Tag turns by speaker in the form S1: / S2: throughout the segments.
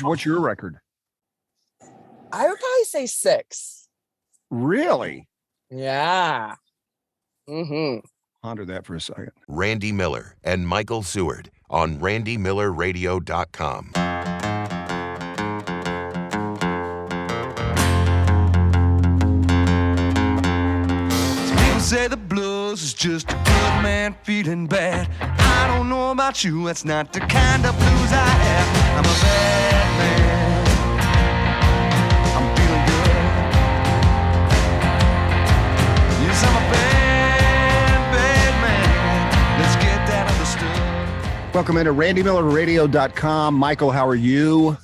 S1: What's your record?
S2: I would probably say 6.
S1: Really?
S2: Yeah. Mm-hmm.
S1: Ponder that for a second.
S3: Randy Miller and Michael Seward on randymillerradio.com.
S4: People say the blues is just a good man feeling bad. I don't know about you, that's not the kind of blues I have. I'm a bad man. I'm feeling good. Yes, I'm a bad man. Let's get that understood.
S1: Welcome into randymillerradio.com. Michael, how are you?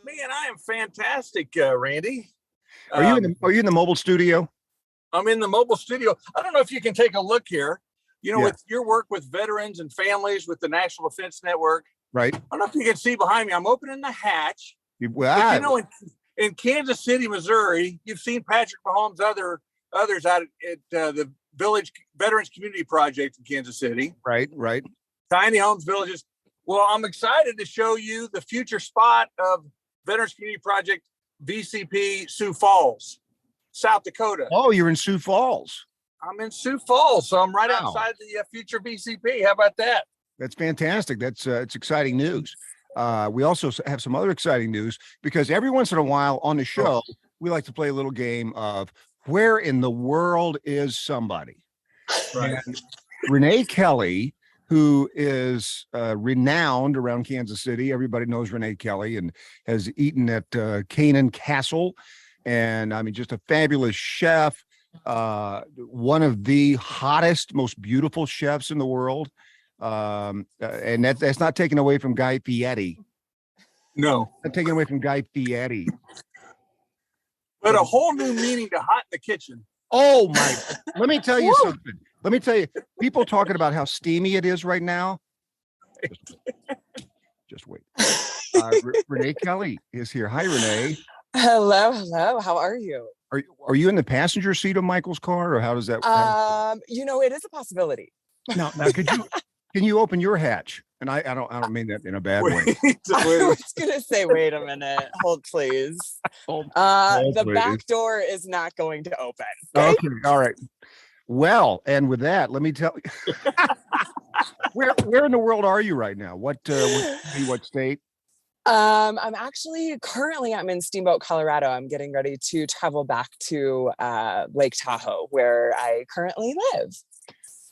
S5: Man, I am fantastic, Randy.
S1: Are you in the mobile studio?
S5: I'm in the mobile studio. I don't know if you can take a look here. You know,
S1: Yeah.
S5: with your work with veterans and families with the National Defense Network.
S1: Right.
S5: I don't know if you can see behind me. I'm opening the hatch.
S1: Well,
S5: But, you know, in Kansas City, Missouri, you've seen Patrick Mahomes, others out at the Village Veterans Community Project in Kansas City.
S1: right.
S5: Tiny homes, villages. Well, I'm excited to show you the future spot of Veterans Community Project VCP Sioux Falls, South Dakota.
S1: Oh, you're in Sioux Falls.
S5: I'm in Sioux Falls, so I'm right
S1: Wow.
S5: outside the future VCP. How about that?
S1: That's fantastic. That's it's exciting news. We also have some other exciting news because every once in a while on the show, we like to play a little game of where in the world is somebody?
S5: Right.
S1: And Renee Kelly, who is renowned around Kansas City. Everybody knows Renee Kelly and has eaten at Canaan Castle. And I mean, just a fabulous chef, one of the hottest, most beautiful chefs in the world. And that's not taken away from Guy Fieri.
S5: No,
S1: Not taken away from Guy Fieri.
S5: but a whole new meaning to hot in the kitchen.
S1: Oh my, let me tell you something. Let me tell you, people talking about how steamy it is right now. Just wait. Renee Kelly is here. Hi, Renee.
S2: Hello. How are you?
S1: Are you in the passenger seat of Michael's car, or how does that?
S2: It is a possibility.
S1: Now, can you open your hatch? And I don't mean that in a bad way.
S2: I was gonna say, wait a minute, hold please. The back door is not going to open.
S1: Okay, all right. Well, and with that, let me tell you, where in the world are you right now? What state?
S2: I'm actually currently I'm in Steamboat, Colorado. I'm getting ready to travel back to Lake Tahoe, where I currently live.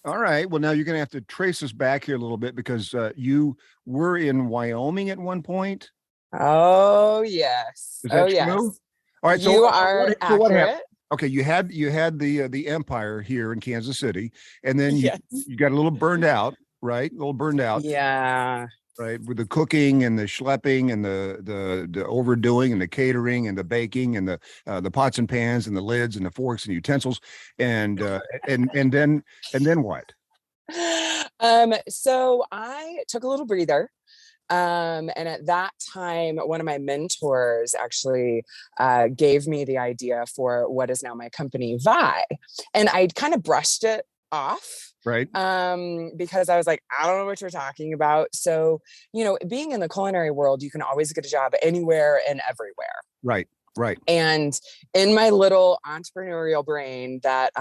S1: All right. Well, now you're going to have to trace us back here a little bit because you were in Wyoming at one point.
S2: Oh yes.
S1: Is that true?
S2: Yes.
S1: All right. So
S2: you are
S1: what happened?
S2: accurate.
S1: Okay, you had the Empire here in Kansas City, and then
S2: Yes.
S1: you got a little burned out, right? A little burned out.
S2: Yeah.
S1: Right, with the cooking and the schlepping and the overdoing and the catering and the baking and the pots and pans and the lids and the forks and utensils and then what?
S2: So I took a little breather. And at that time, one of my mentors actually gave me the idea for what is now my company, VaHi. And I kind of brushed it off.
S1: Right.
S2: Because I was like, I don't know what you're talking about. So, being in the culinary world, you can always get a job anywhere and everywhere.
S1: Right.
S2: And in my little entrepreneurial brain that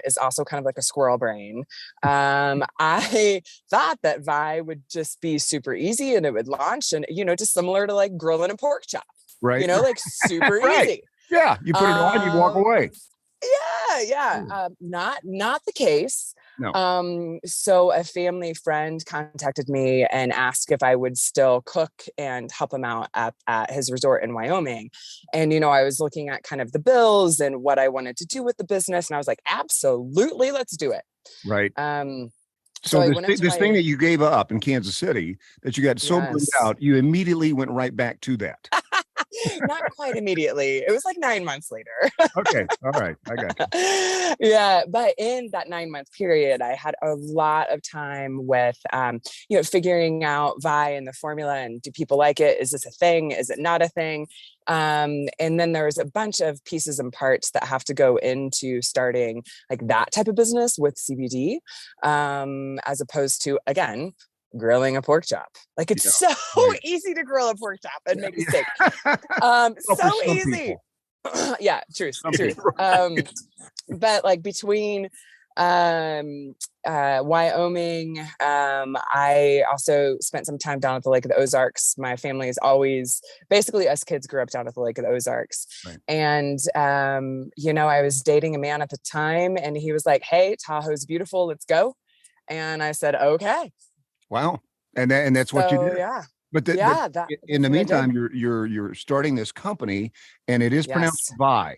S2: is also kind of like a squirrel brain, I thought that VaHi would just be super easy and it would launch and, just similar to like grilling a pork chop,
S1: right.
S2: Like super
S1: right.
S2: easy.
S1: Yeah. You put it on, you walk away.
S2: Yeah. Not the case.
S1: No.
S2: So a family friend contacted me and asked if I would still cook and help him out at his resort in Wyoming. And, I was looking at kind of the bills and what I wanted to do with the business. And I was like, absolutely, let's do it.
S1: Right.
S2: So
S1: this thing that you gave up in Kansas City that you got so burned out, you immediately went right back to that.
S2: Not quite immediately. It was like 9 months later.
S1: Okay. All right. I got you.
S2: Yeah. But in that 9-month period, I had a lot of time with, figuring out VaHi and the formula and do people like it? Is this a thing? Is it not a thing? And then there's a bunch of pieces and parts that have to go into starting like that type of business with CBD, as opposed to, again, grilling a pork chop. Like it's so
S1: right.
S2: easy to grill a pork chop and make a steak.
S1: Well, for
S2: So
S1: some
S2: easy. Yeah, truth.
S1: Some
S2: Truth.
S1: people.
S2: But like between Wyoming, I also spent some time down at the Lake of the Ozarks. My family is always, basically us kids grew up down at the Lake of the Ozarks.
S1: Right.
S2: And, you know, I was dating a man at the time and he was like, hey, Tahoe's beautiful, let's go. And I said, okay.
S1: Wow. And that's what you
S2: So,
S1: did.
S2: yeah.
S1: But in the meantime, you're starting this company, and it is pronounced VaHi.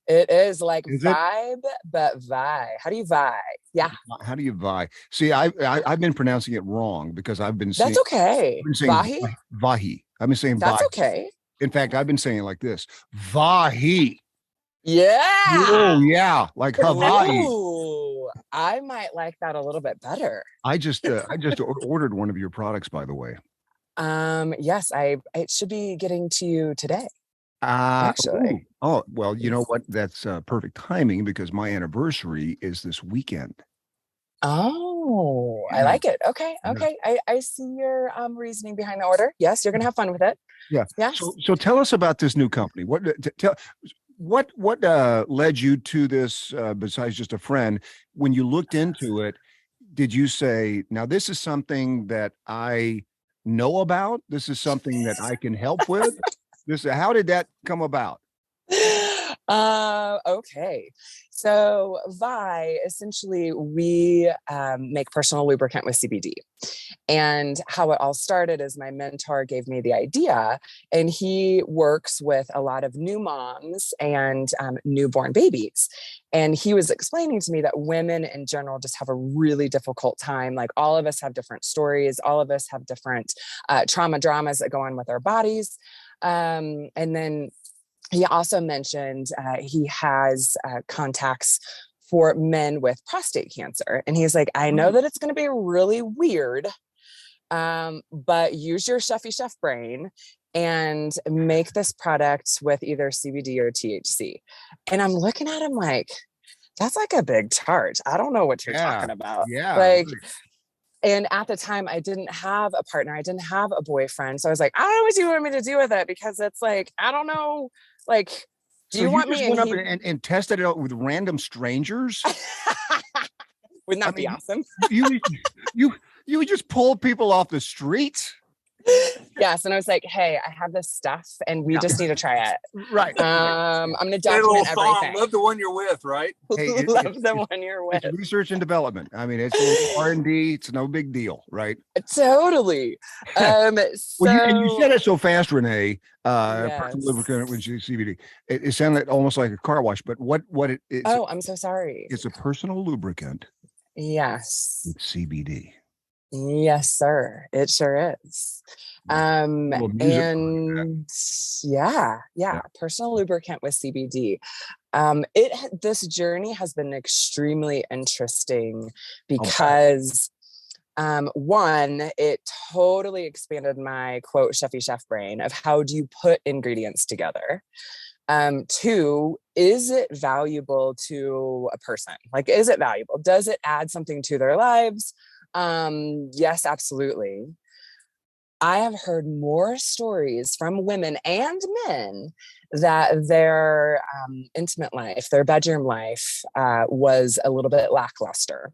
S2: It is like
S1: Is
S2: vibe, but VaHi. How do you VaHi? Yeah.
S1: How do you VaHi? See, I've been pronouncing it wrong because I've been saying
S2: That's okay.
S1: I've been saying
S2: VaHi?
S1: VaHi. I've been saying
S2: That's
S1: VaHi.
S2: okay.
S1: In fact, I've been saying it like this: VaHi.
S2: Yeah.
S1: Oh yeah, like Hawaii.
S2: Ooh, I might like that a little bit better.
S1: I just ordered one of your products, by the way.
S2: Yes, it should be getting to you today. Actually.
S1: Ooh. Oh, well, you know what? That's perfect timing because my anniversary is this weekend.
S2: Oh, I
S1: Yeah.
S2: like it. Okay.
S1: Yeah.
S2: Okay. I see your reasoning behind the order. Yes, you're gonna have fun with it.
S1: Yeah.
S2: Yes.
S1: So tell us about this new company. What led you to this besides just a friend? When you looked into it, did you say, now this is something that I know about? This is something that I can help with? How did that come about?
S2: Okay. So VaHi, essentially we make personal lubricant with CBD. And how it all started is my mentor gave me the idea, and he works with a lot of new moms and newborn babies. And he was explaining to me that women in general just have a really difficult time. Like all of us have different stories. All of us have different trauma dramas that go on with our bodies. And then he also mentioned he has contacts for men with prostate cancer. And he's like, I know that it's going to be really weird, but use your chef brain and make this product with either CBD or THC. And I'm looking at him like, that's like a big charge. I don't know what you're talking about.
S1: Yeah.
S2: Like, and at the time I didn't have a partner. I didn't have a boyfriend. So I was like, I don't know what you want me to do with it, because it's like, I don't know. Like, do you want me?
S1: Went up and tested it out with random strangers?
S2: Wouldn't that be awesome?
S1: you would just pull people off the streets?
S2: Yes. And I was like, hey, I have this stuff and we just need to try it.
S1: Right.
S2: I'm going to document everything.
S5: Love the one you're with, right?
S1: Hey,
S2: love the one you're with.
S1: It's research and development. I mean, it's R&D. It's no big deal, right?
S2: Totally.
S1: And you said it so fast, Renee.
S2: Yes.
S1: Lubricant with CBD. It sounded almost like a car wash, but what it is?
S2: Oh, I'm so sorry.
S1: It's a personal lubricant.
S2: Yes.
S1: With CBD.
S2: Yes, sir. It sure is. And yeah, personal lubricant with CBD. This journey has been extremely interesting because one, it totally expanded my quote chefy chef brain of how do you put ingredients together. Two, is it valuable to a person? Like, is it valuable? Does it add something to their lives? Yes, absolutely. I have heard more stories from women and men that their intimate life, their bedroom life, was a little bit lackluster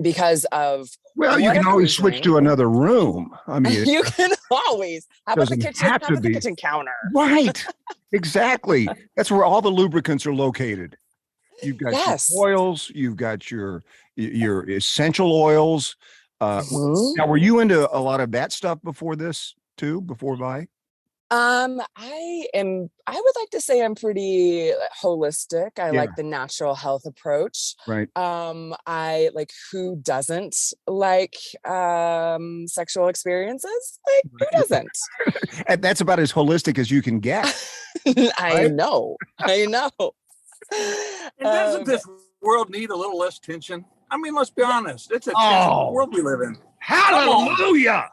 S2: because of.
S1: Well, you can always switch to another room. I mean,
S2: you can always. How about the kitchen? How about the kitchen counter?
S1: Right. Exactly. That's where all the lubricants are located. You've got your oils. You've got your essential oils. Now, were you into a lot of that stuff before this too? Before VaHi?
S2: I would like to say I'm pretty holistic. I like the natural health approach.
S1: Right.
S2: I like, who doesn't like sexual experiences? Like, who doesn't?
S1: And that's about as holistic as you can get.
S2: I know.
S5: And doesn't this world need a little less tension? I mean, let's be honest. It's a tension world we live in.
S1: Hallelujah.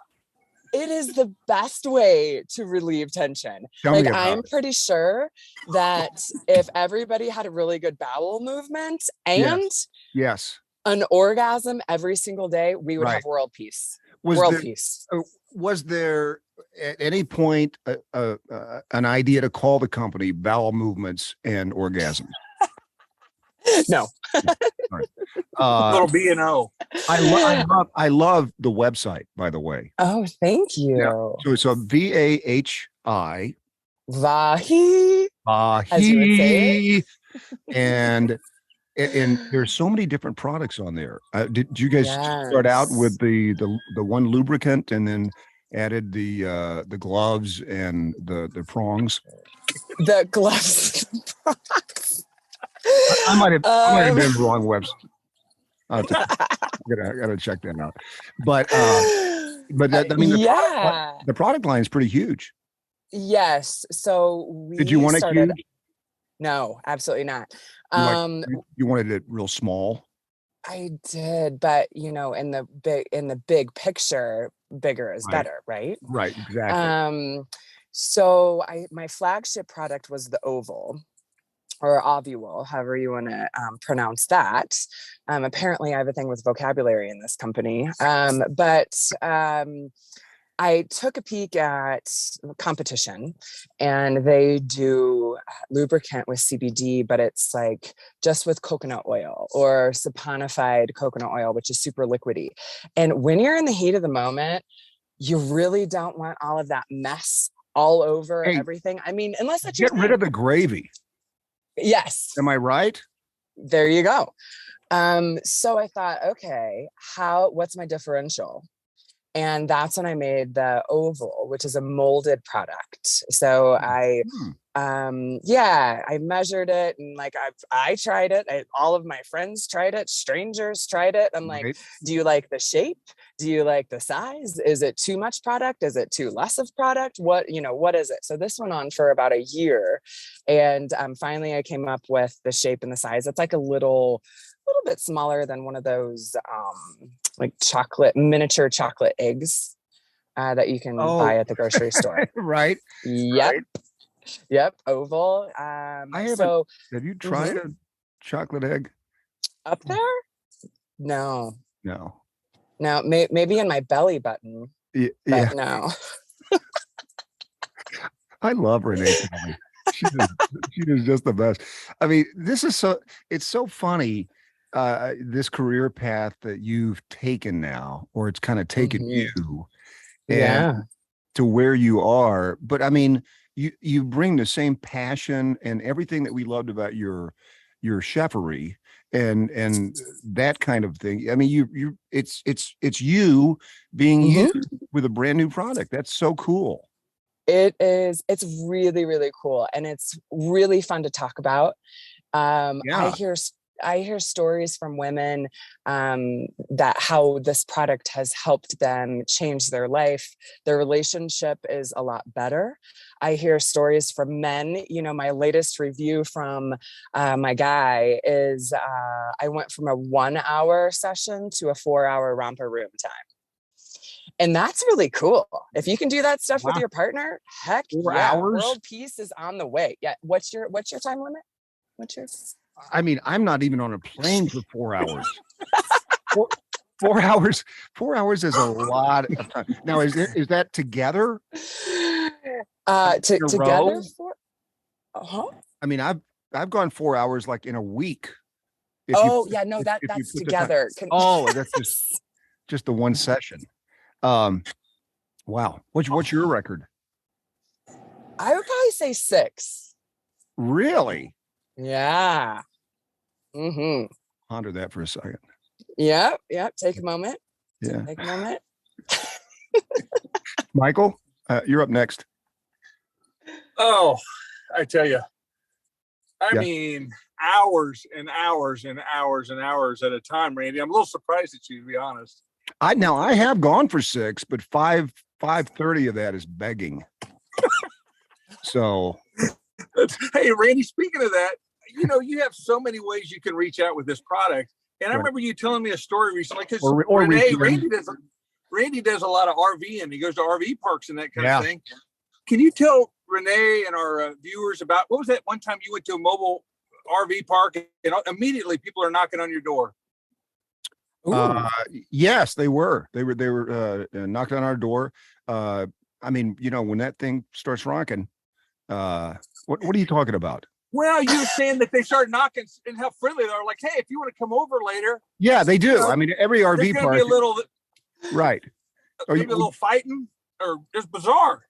S2: It is the best way to relieve tension. I'm pretty sure that if everybody had a really good bowel movement and an orgasm every single day, we would have world peace.
S1: Was
S2: World
S1: there
S2: peace.
S1: was there at any point an idea to call the company Bowel Movements and Orgasms?
S2: No.
S1: Right.
S5: Little B and O.
S1: I love the website, by the way.
S2: Oh, thank you.
S1: Yeah. So it's a VAHI
S2: VaHi, as you would say it.
S1: and there's so many different products on there. Did you guys start out with the one lubricant and then added the gloves and the prongs?
S2: The gloves.
S1: I might have been the wrong website. I gotta check that out. But that, I mean, the product line is pretty huge.
S2: Yes. So
S1: did you want it huge?
S2: No, absolutely not.
S1: You wanted it real small.
S2: I did, but in the big picture, bigger is better, right?
S1: Right, exactly.
S2: So my flagship product was the oval, or ovule, however you want to pronounce that. Apparently, I have a thing with vocabulary in this company. But I took a peek at competition, and they do lubricant with CBD, but it's like just with coconut oil or saponified coconut oil, which is super liquidy. And when you're in the heat of the moment, you really don't want all of that mess all over everything. I mean, unless it's
S1: get rid of the gravy.
S2: Yes.
S1: Am I right?
S2: There you go. So I thought, okay, what's my differential? And that's when I made the oval, which is a molded product. So I measured it, and like I tried it. All of my friends tried it. Strangers tried it. I'm like, do you like the shape? Do you like the size? Is it too much product? Is it too less of product? What is it? So this went on for about a year. And finally I came up with the shape and the size. It's like a little bit smaller than one of those like miniature chocolate eggs that you can buy at the grocery store.
S1: Right.
S2: Yep.
S1: Right.
S2: Yep. Oval.
S1: Have you tried a chocolate egg
S2: up there? No.
S1: No,
S2: maybe in my belly button.
S1: Yeah.
S2: No.
S1: I love Renee Kelly. She is just the best. I mean, it's so funny, this career path that you've taken now, or it's kind of taken you and to where you are. But I mean, you bring the same passion and everything that we loved about your chefery and that kind of thing. I mean, it's you being you with a brand new product. That's so cool.
S2: It is. It's really, really cool. And it's really fun to talk about. I hear stories from women that how this product has helped them change their life. Their relationship is a lot better. I hear stories from men. My latest review from my guy is I went from a 1 hour session to a 4 hour romper room time. And that's really cool. If you can do that stuff with your partner, heck
S1: 4 hours?
S2: World peace is on the way. Yeah. What's your time limit?
S1: I mean, I'm not even on a plane for 4 hours. 4 hours. 4 hours is a lot of time. Now, is that together?
S2: Together?
S1: I mean, I've gone 4 hours like in a week.
S2: That's together.
S1: That's just the one session. Wow. What's your record?
S2: I would probably say 6.
S1: Really?
S2: Yeah.
S1: Ponder that for a second.
S2: Yep. Take a moment.
S1: Yeah.
S2: Take a moment.
S1: Michael, you're up next.
S5: Oh, I tell you, I mean, hours and hours and hours and hours at a time, Randy. I'm a little surprised at you, to be honest.
S1: I have gone for 6, but 5:30 of that is begging. So,
S5: hey, Randy, speaking of that, you have so many ways you can reach out with this product. And I remember you telling me a story recently because Randy does a lot of RVing. He goes to RV parks and that kind of thing. Can you tell Renee and our viewers about what was that one time you went to a mobile RV park and immediately people are knocking on your door?
S2: Ooh.
S1: Yes, they were. They were knocked on our door. I mean, when that thing starts rocking, what are you talking about?
S5: Well, you were saying that they started knocking and how friendly they are. Like, hey, if you want to come over later,
S1: Yeah, they do. I mean, every
S5: there's
S1: RV
S5: going to be
S1: park,
S5: a little,
S1: right?
S5: maybe a little fighting, or just bizarre.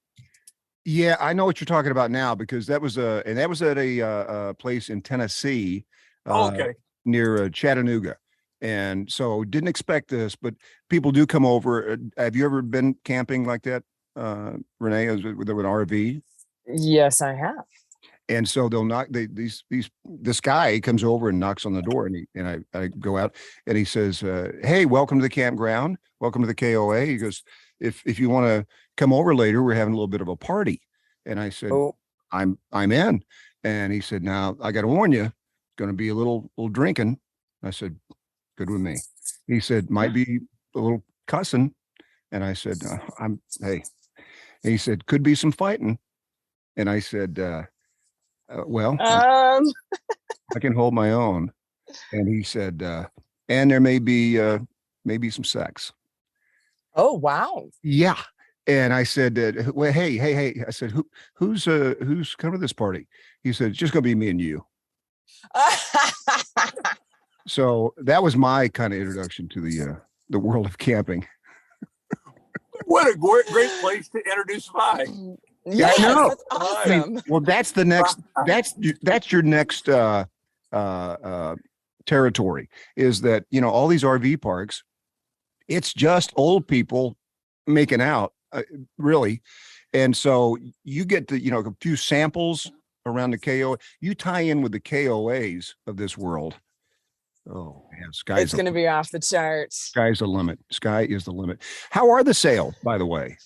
S1: Yeah, I know what you're talking about now because that was at a place in Tennessee,
S5: Okay.
S1: near Chattanooga, and so didn't expect this, but people do come over. Have you ever been camping like that, Renee, with an RV?
S2: Yes, I have.
S1: And so they'll knock this guy comes over and knocks on the door, and I go out, and he says, hey, welcome to the campground, welcome to the KOA. He goes, if you want to come over later, we're having a little bit of a party. And I said,
S2: Oh,
S1: I'm in. And he said, now I got to warn you, it's going to be a little drinking. I said, good with me. He said, might be a little cussing. And I said, hey. And he said, could be some fighting. And I said, well,
S2: um,
S1: I can hold my own. And he said, and there may be some sex.
S2: oh, wow.
S1: Yeah. And I said, well, hey. I said, who's coming to this party? He said, it's just gonna be me and you. So that was my kind of introduction to the world of camping.
S5: What a great place to introduce Vi.
S1: Yeah, I know.
S2: That's awesome.
S1: Well, that's the next. That's your next territory. Is that all these RV parks? It's just old people making out, really, and so you get a few samples around the KOA. You tie in with the KOAs of this world. Oh man,
S2: It's going to be off the charts.
S1: Sky's the limit. Sky is the limit. How are the sales, by the way?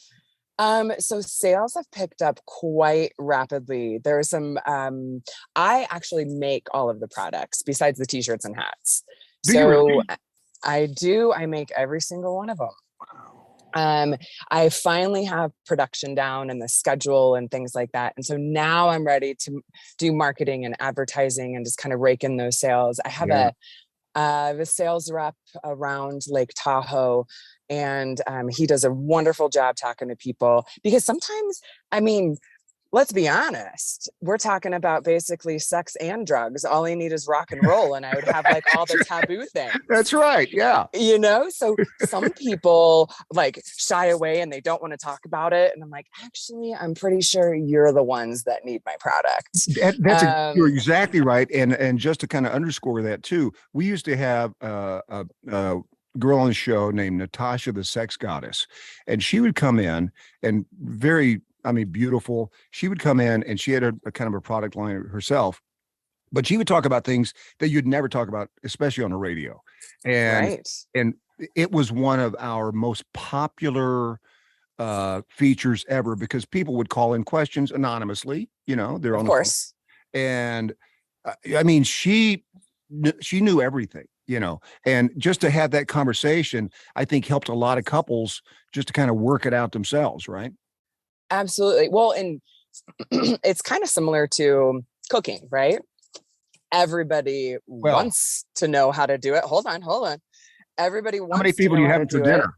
S2: So sales have picked up quite rapidly. There are some, I actually make all of the products besides the t-shirts and hats.
S1: Do you really?
S2: I do. I make every single one of them. I finally have production down and the schedule and things like that. And so now I'm ready to do marketing and advertising and just kind of rake in those sales. I have a sales rep around Lake Tahoe, and he does a wonderful job talking to people, because sometimes, I mean, let's be honest, we're talking about basically sex and drugs. All I need is rock and roll, and I would have like all the taboo things.
S1: That's right. Yeah.
S2: So some people like shy away and they don't want to talk about it. And I'm like, actually, I'm pretty sure you're the ones that need my product.
S1: You're exactly right. And just to kind of underscore that too, we used to have a girl on the show named Natasha, the sex goddess, and she would come in and beautiful. She would come in and she had a kind of a product line herself, but she would talk about things that you'd never talk about, especially on the radio. And it was one of our most popular features ever, because people would call in questions anonymously, they're on the phone. And she knew everything, and just to have that conversation, I think helped a lot of couples just to kind of work it out themselves. Right.
S2: Absolutely. Well, and it's kind of similar to cooking, right? Everybody wants to know how to do it. Hold on. Everybody wants.
S1: How many people do you have for dinner?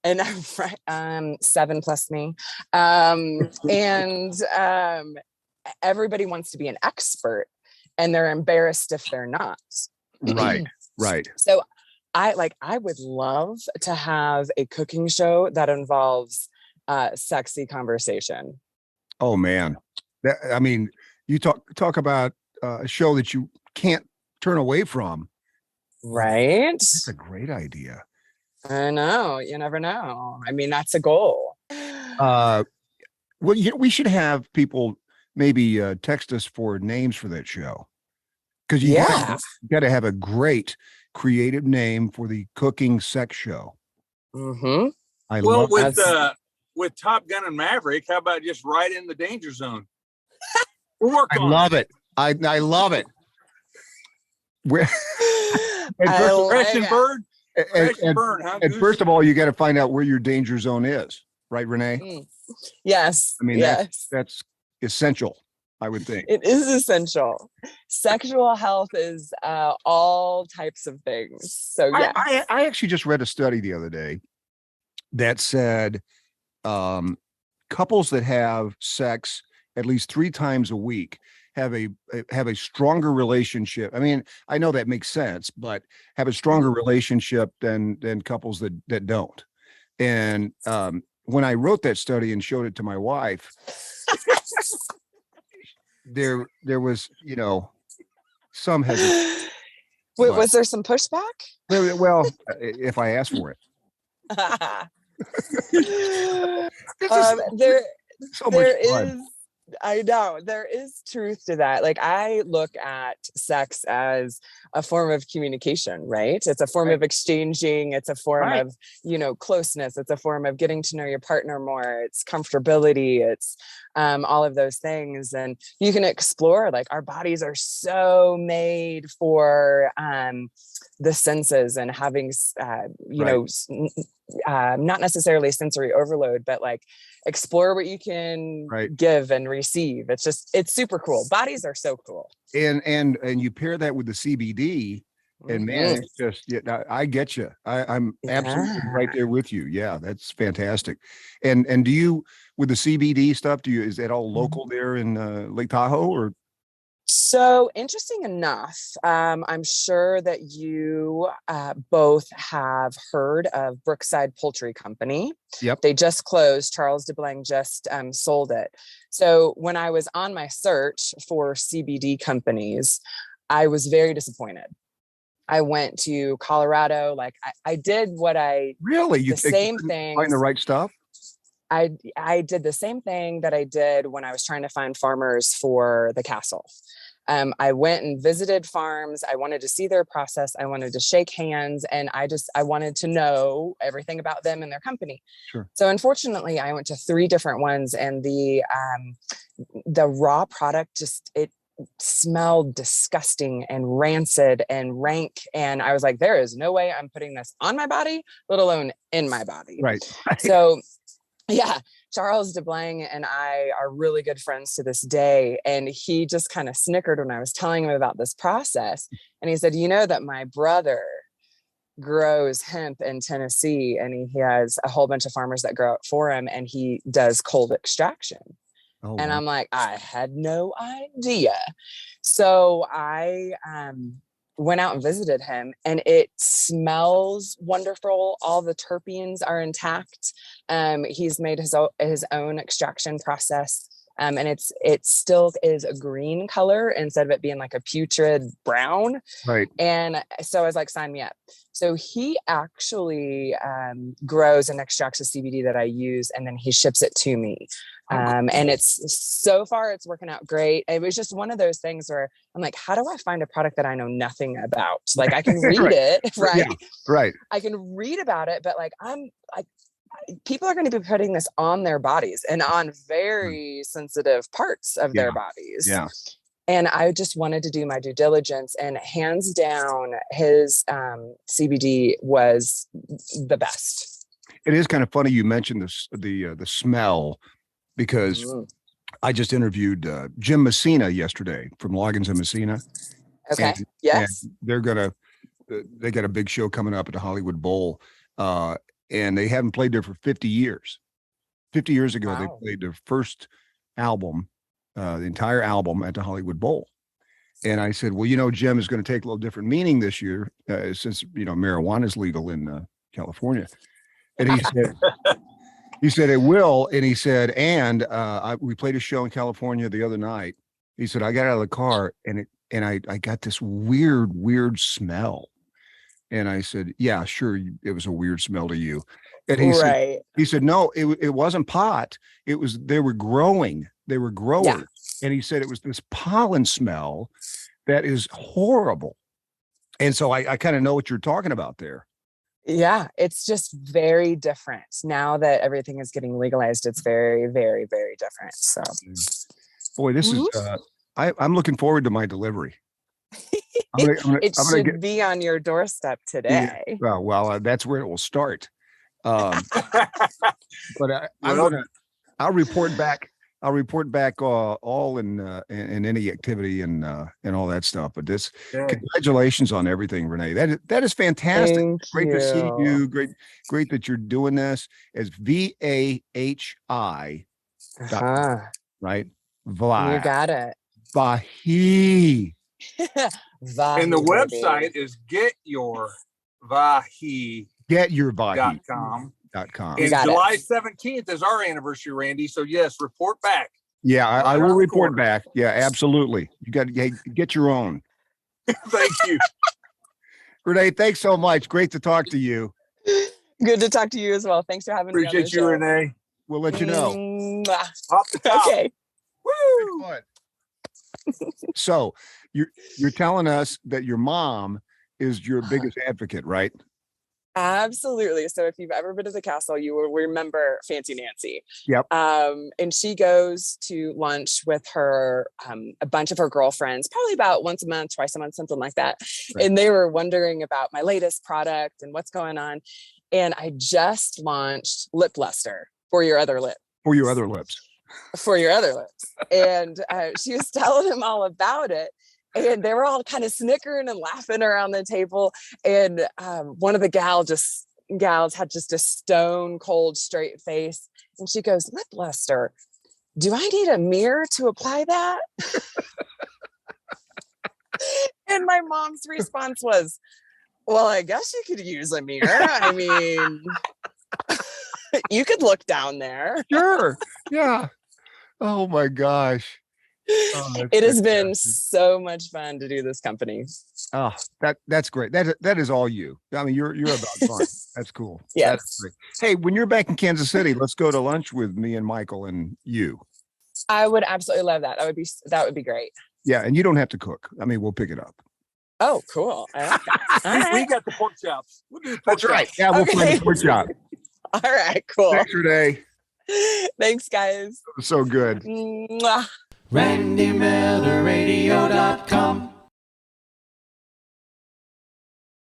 S2: And 7 plus me. And everybody wants to be an expert, and they're embarrassed if they're not.
S1: Right.
S2: So I would love to have a cooking show that involves sexy conversation. Oh man,
S1: you talk about a show that you can't turn away from.
S2: Right.
S1: That's a great idea.
S2: I know. You never know. That's a goal.
S1: We should have people maybe text us for names for that show, because you got to have a great creative name for the cooking sex show.
S2: Mm-hmm.
S5: With Top Gun and Maverick, how about just right in the danger zone? We'll work on it.
S1: Love it. I love it.
S5: Crash and burn.
S1: And first of all, you got to find out where your danger zone is, right, Renee?
S2: Yes.
S1: That's essential. I would think.
S2: It is essential. Sexual health is all types of things. So yeah.
S1: I actually just read a study the other day that said couples that have sex at least 3 times a week have a stronger relationship. I mean, I know that makes sense, but have a stronger relationship than couples that don't. And when I wrote that study and showed it to my wife, there was, some hesitation.
S2: Wait, was there some pushback?
S1: Well, if I asked for it.
S2: There
S1: So much fun.
S2: is, I know there is truth to that. Like I look at sex as a form of communication, right? It's a form of exchanging. It's a form of, closeness. It's a form of getting to know your partner more. It's comfortability. It's all of those things. And you can explore, like our bodies are so made for the senses and having, not necessarily sensory overload, but like explore what you can give and receive. It's super cool. Bodies are so cool.
S1: And you pair that with the CBD, and man, it's just, I get you. I'm absolutely right there with you. Yeah, that's fantastic. And do you, with the CBD stuff, is that all local there in Lake Tahoe or?
S2: So interesting enough, I'm sure that you both have heard of Brookside Poultry Company.
S1: Yep.
S2: They just closed. Charles DeBlanc just sold it. So when I was on my search for CBD companies, I was very disappointed. I went to Colorado. Like I did what I
S1: really
S2: the same thing.
S1: Find the right stuff.
S2: I did the same thing that I did when I was trying to find farmers for the castle. I went and visited farms. I wanted to see their process. I wanted to shake hands, and I wanted to know everything about them and their company.
S1: Sure.
S2: So unfortunately, I went to 3 different ones, and the raw product it smelled disgusting and rancid and rank. And I was like, there is no way I'm putting this on my body, let alone in my body.
S1: Right.
S2: So yeah, Charles DeBlanc and I are really good friends to this day. And he just kind of snickered when I was telling him about this process. And he said, you know that my brother grows hemp in Tennessee, and he has a whole bunch of farmers that grow it for him, and he does cold extraction. Oh, and wow. I'm like, I had no idea. So I went out and visited him, and it smells wonderful. All the terpenes are intact. He's made his own extraction process. And it still is a green color instead of it being like a putrid brown.
S1: Right.
S2: And so I was like, sign me up. So he actually grows and extracts the CBD that I use, and then he ships it to me. And so far it's working out great. It was just one of those things where I'm like, how do I find a product that I know nothing about? Like I can read it, right?
S1: Yeah, right.
S2: I can read about it, but like people are going to be putting this on their bodies and on very sensitive parts of their bodies.
S1: Yeah.
S2: And I just wanted to do my due diligence, and hands down, his CBD was the best.
S1: It is kind of funny you mentioned the smell, because I just interviewed Jim Messina yesterday from Loggins and Messina.
S2: Okay. Yes.
S1: And they got a big show coming up at the Hollywood Bowl. And they haven't played there for 50 years. 50 years ago, They played their first album, the entire album, at the Hollywood Bowl. And I said, well, Jim is going to take a little different meaning this year since, marijuana is legal in California. And he said, it will. And he said, we played a show in California the other night. He said, I got out of the car and I got this weird smell. And I said, yeah, sure. It was a weird smell to you. And he said, no, it wasn't pot. They were growing. They were growers. Yeah. And he said it was this pollen smell that is horrible. And so I kind of know what you're talking about there.
S2: Yeah, it's just very different. Now that everything is getting legalized, it's very, very, very different. So,
S1: boy, this is, I'm looking forward to my delivery.
S2: It should be on your doorstep today.
S1: Yeah, well, that's where it will start. But I'll report back I'll report back all in any activity and all that stuff. But congratulations on everything, Renee. That is fantastic.
S2: Thank
S1: Great to see
S2: you.
S1: you. Great that you're doing this as VAHI. Right?
S2: You got it.
S1: VaHi.
S2: VaHi,
S5: And the
S2: baby.
S5: website is getyourvahi.com.
S1: GetYourVahi.com.
S5: And July 17th is our anniversary, Randy. So yes, report back.
S1: Yeah, I will report back. Yeah, absolutely. You got to get your own.
S5: Thank you.
S1: Renee, thanks so much. Great to talk to you.
S2: Good to talk to you as well. Thanks for having me.
S5: Appreciate you, Renee.
S1: We'll let you know.
S2: Mwah.
S5: Off the top.
S2: Okay.
S5: Woo!
S1: So you're telling us that your mom is your biggest advocate, right?
S2: Absolutely. So if you've ever been to the castle, you will remember Fancy Nancy.
S1: Yep.
S2: And she goes to lunch with her, a bunch of her girlfriends, probably about once a month, twice a month, something like that. Right. And they were wondering about my latest product and what's going on. And I just launched Lip Luster for your other lip.
S1: For your other lips.
S2: For your other lips. And she was telling them all about it. And they were all kind of snickering and laughing around the table. And one of the gals had just a stone cold straight face. And she goes, Lip Luster, do I need a mirror to apply that? And my mom's response was, well, I guess you could use a mirror. I mean, you could look down there.
S1: Sure. Yeah. Oh my gosh. Oh,
S2: it has been so much fun to do this company.
S1: Oh, that's great. That is all you. I mean, you're about fun. That's cool.
S2: Yes.
S1: That's great. Hey, when you're back in Kansas City, let's go to lunch with me and Michael and you.
S2: I would absolutely love that. That would be great.
S1: Yeah, and you don't have to cook. I mean, we'll pick it up.
S2: Oh, cool. I like that.
S5: We got the pork chops. We'll do the pork
S1: That's right. Yeah, we'll find the pork chop.
S2: All right, cool.
S1: Thanks, Renee.
S2: Thanks, guys.
S1: So good.
S2: Mwah.
S4: Randy Miller.